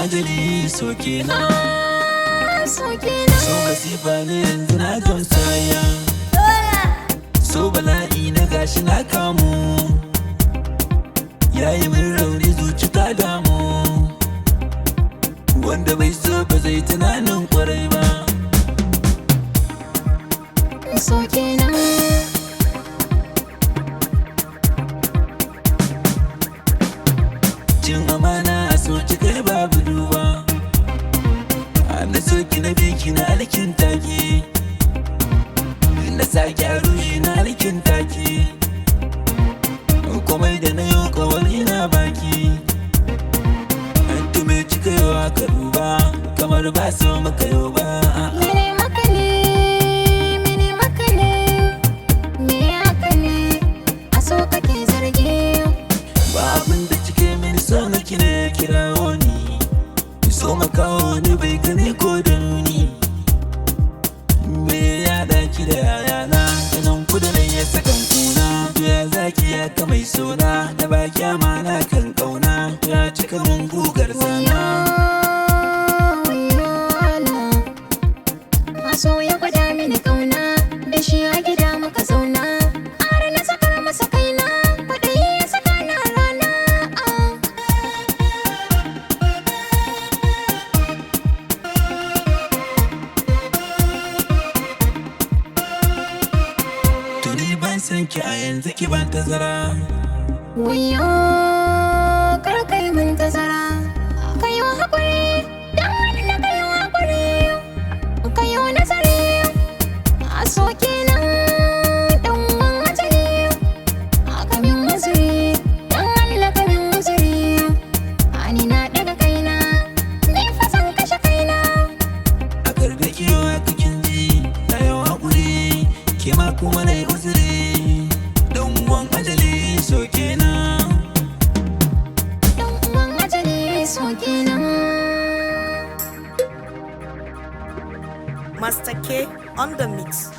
ajali so kenan. So masifa ne yanzu na gamsaya, so bala'i na gashi na kamu, yayi min rauni zuci ta damu, wanda bai so ba zai tunanin kwarai ba. So kenan cin amana a soci kai babu duba, na soki na biki na alkin take, na sake a rushe na alkin take, komai da na yau kawai na baki, an tume cika yau aka duba kamar ba so maka yau ba. mene maka ne me haka ne a so kake zargi. Ba abin da cike mini so naki ne kirawo ni, so makawo ni bai gani ko da nuni, me ya daki da yayana ganin kudurin ya sakan kuna, ya zaki ya ka mai sona da baki amana kan kauna, ya cika mun gugar zana. So ya gwada mini kauna da shi a gida muka zauna, har na sakar masa kaina kwaɗayi ya saka na rana. Tuni ban san ki a yanzu ki ban tazara, Wayo kar kai mun tazara, kayo haƙuri don na kayo haƙuri, kayo nazari a so kenan ɗan uwan ajali, aka min uzuri don Allah ka min uzuri, ani na ɗaga kaina ni fa san kashe kaina. a karɓe kiyo a kinji na yau haƙuri, ke ma kuma na yi uzuri, don uwan ajali so kenan. Ɗan uwan ajali so kenan. Master K on the mix.